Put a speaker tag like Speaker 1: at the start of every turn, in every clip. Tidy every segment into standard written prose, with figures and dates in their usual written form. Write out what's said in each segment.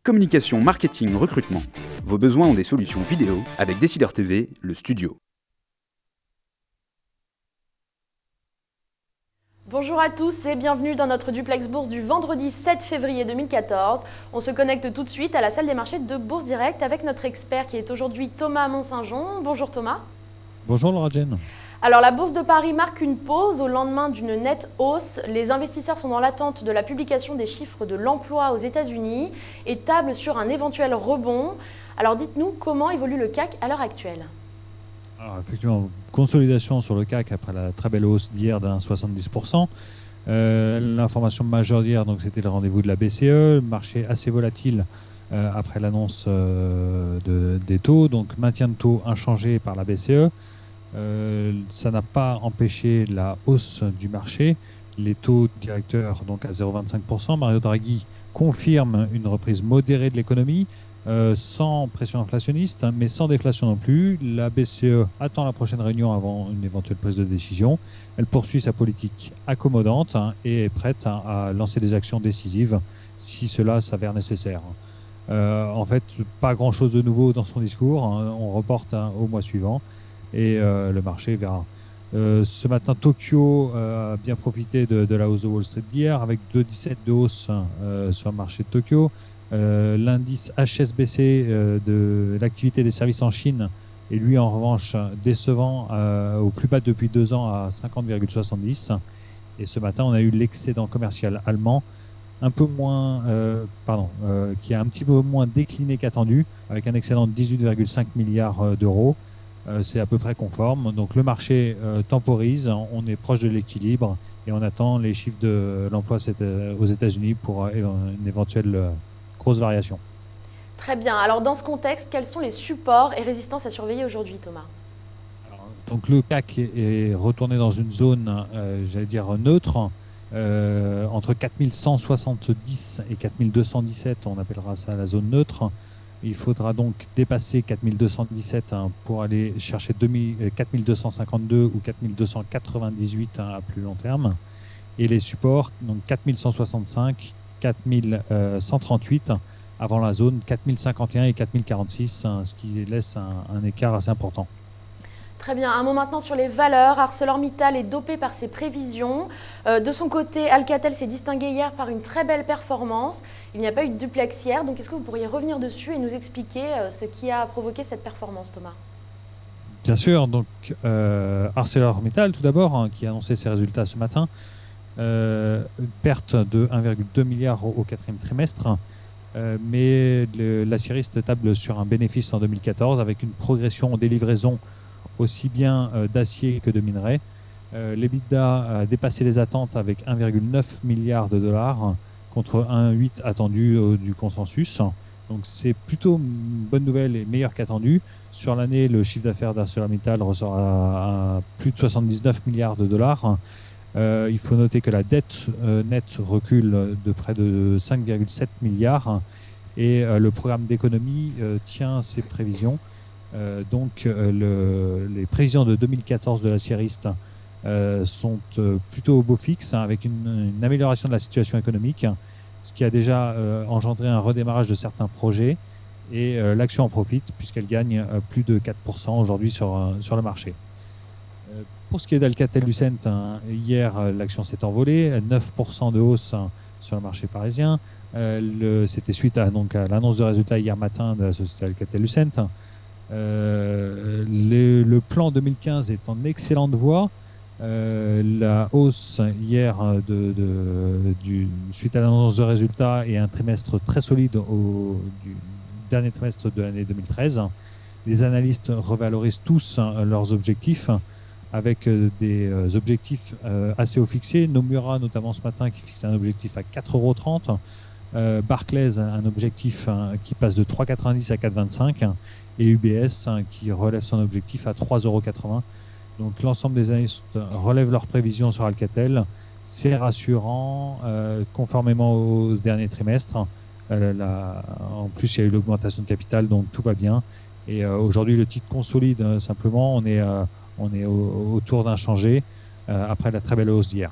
Speaker 1: Communication, marketing, recrutement. Vos besoins ont des solutions vidéo avec Décideur TV, le studio.
Speaker 2: Bonjour à tous et bienvenue dans notre duplex bourse du vendredi 7 février 2014. On se connecte tout de suite à la salle des marchés de Bourse Direct avec notre expert qui est aujourd'hui Thomas Mont-Saint-Jean. Bonjour Thomas.
Speaker 3: Bonjour Laura Jane.
Speaker 2: Alors la Bourse de Paris marque une pause au lendemain d'une nette hausse. Les investisseurs sont dans l'attente de la publication des chiffres de l'emploi aux États-Unis et tablent sur un éventuel rebond. Alors dites-nous comment évolue le CAC à l'heure actuelle.
Speaker 3: Alors effectivement, consolidation sur le CAC après la très belle hausse d'hier d'1,70%. L'information majeure d'hier, donc c'était le rendez-vous de la BCE, marché assez volatile après l'annonce des taux, donc maintien de taux inchangé par la BCE. Ça n'a pas empêché la hausse du marché. Les taux directeurs donc à 0,25%. Mario Draghi confirme une reprise modérée de l'économie, sans pression inflationniste, mais sans déflation non plus. La BCE attend la prochaine réunion avant une éventuelle prise de décision. Elle poursuit sa politique accommodante et est prête à lancer des actions décisives si cela s'avère nécessaire. En fait, pas grand-chose de nouveau dans son discours. On reporte au mois suivant. Et le marché verra. Ce matin, Tokyo a bien profité de la hausse de Wall Street d'hier avec 2,17 de hausse sur le marché de Tokyo. L'indice HSBC de l'activité des services en Chine est lui en revanche décevant au plus bas depuis 2 ans à 50,70. Et ce matin, on a eu l'excédent commercial allemand qui a un petit peu moins décliné qu'attendu avec un excédent de 18,5 milliards d'euros. C'est à peu près conforme. Donc le marché temporise, on est proche de l'équilibre et on attend les chiffres de l'emploi aux États-Unis pour une éventuelle grosse variation.
Speaker 2: Très bien. Alors dans ce contexte, quels sont les supports et résistances à surveiller aujourd'hui, Thomas ?
Speaker 3: Donc le CAC est retourné dans une zone, j'allais dire neutre, entre 4170 et 4217, on appellera ça la zone neutre. Il faudra donc dépasser 4217 pour aller chercher 4252 ou 4298 à plus long terme. Et les supports, donc 4165, 4138 avant la zone 4051 et 4046, ce qui laisse un écart assez important.
Speaker 2: Très bien. Un mot maintenant sur les valeurs. ArcelorMittal est dopé par ses prévisions. De son côté, Alcatel s'est distingué hier par une très belle performance. Il n'y a pas eu de duplex hier. Donc, est-ce que vous pourriez revenir dessus et nous expliquer ce qui a provoqué cette performance, Thomas ?
Speaker 3: Bien sûr. Donc, ArcelorMittal, tout d'abord, qui a annoncé ses résultats ce matin. Une perte de 1,2 milliard au 4e trimestre. Mais l'acieriste table sur un bénéfice en 2014 avec une progression des livraisons aussi bien d'acier que de minerais. L'EBITDA a dépassé les attentes avec 1,9 milliard de dollars contre 1,8 attendu du consensus. Donc c'est plutôt une bonne nouvelle et meilleure qu'attendu. Sur l'année, le chiffre d'affaires d'ArcelorMittal ressort à plus de 79 milliards de dollars. Il faut noter que la dette nette recule de près de 5,7 milliards et le programme d'économie tient ses prévisions. Les prévisions de 2014 de l'acieriste sont plutôt au beau fixe, avec une amélioration de la situation économique, ce qui a déjà engendré un redémarrage de certains projets et l'action en profite puisqu'elle gagne plus de 4% aujourd'hui sur le marché. Pour ce qui est d'Alcatel-Lucent, hier l'action s'est envolée, 9% de hausse sur le marché parisien. C'était suite à l'annonce de résultats hier matin de la société Alcatel-Lucent. Le plan 2015 est en excellente voie. La hausse hier suite à l'annonce de résultats et un trimestre très solide du dernier trimestre de l'année 2013. Les analystes revalorisent tous leurs objectifs avec des objectifs assez haut fixés. Nomura notamment ce matin qui fixe un objectif à 4,30 €. Barclays un objectif qui passe de 3,90 à 4,25 et UBS qui relève son objectif à 3,80 €. Donc l'ensemble des analystes relèvent leurs prévisions sur Alcatel. C'est rassurant, conformément au dernier trimestre. En plus, il y a eu l'augmentation de capital, donc tout va bien. Et aujourd'hui, le titre consolide simplement. On est autour d'inchangé après la très belle hausse d'hier.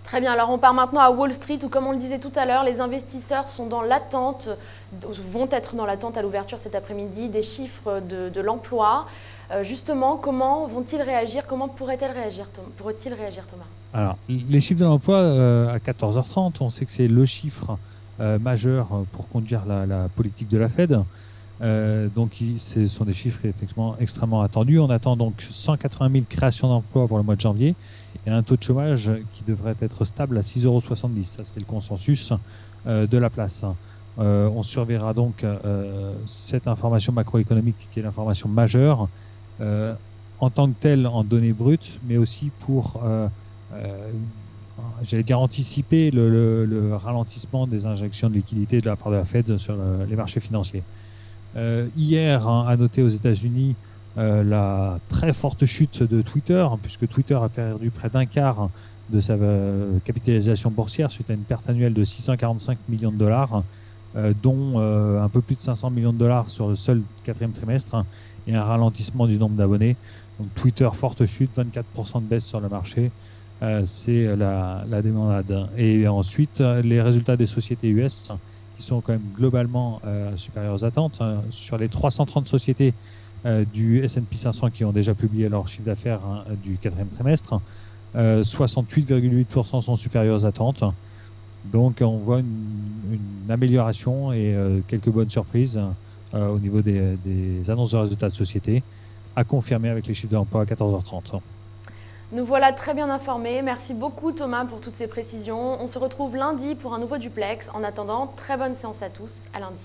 Speaker 2: Très bien, alors on part maintenant à Wall Street où, comme on le disait tout à l'heure, les investisseurs sont dans l'attente, vont être dans l'attente à l'ouverture cet après-midi des chiffres de l'emploi. Justement, comment vont-ils réagir? Comment pourraient-ils réagir, Thomas?
Speaker 3: Alors, les chiffres de l'emploi à 14h30, on sait que c'est le chiffre majeur pour conduire la politique de la Fed. Donc, ce sont des chiffres effectivement extrêmement attendus. On attend donc 180 000 créations d'emplois pour le mois de janvier et un taux de chômage qui devrait être stable à 6,70 €. Ça, c'est le consensus de la place. On surveillera donc cette information macroéconomique qui est l'information majeure en tant que telle en données brutes, mais aussi pour, j'allais dire, anticiper le ralentissement des injections de liquidités de la part de la Fed sur les marchés financiers. Hier, à noter aux États-Unis la très forte chute de Twitter, puisque Twitter a perdu près d'un quart de sa capitalisation boursière suite à une perte annuelle de 645 millions de dollars, dont un peu plus de 500 millions de dollars sur le seul quatrième trimestre, et un ralentissement du nombre d'abonnés. Donc Twitter, forte chute, 24% de baisse sur le marché, c'est la débandade. Et ensuite, les résultats des sociétés US qui sont quand même globalement supérieurs aux attentes. Sur les 330 sociétés du S&P 500 qui ont déjà publié leur chiffre d'affaires du quatrième trimestre, 68,8% sont supérieurs aux attentes. Donc on voit une amélioration et quelques bonnes surprises au niveau des annonces de résultats de société, à confirmer avec les chiffres d'emploi à 14h30.
Speaker 2: Nous voilà très bien informés. Merci beaucoup Thomas pour toutes ces précisions. On se retrouve lundi pour un nouveau duplex. En attendant, très bonne séance à tous. À lundi.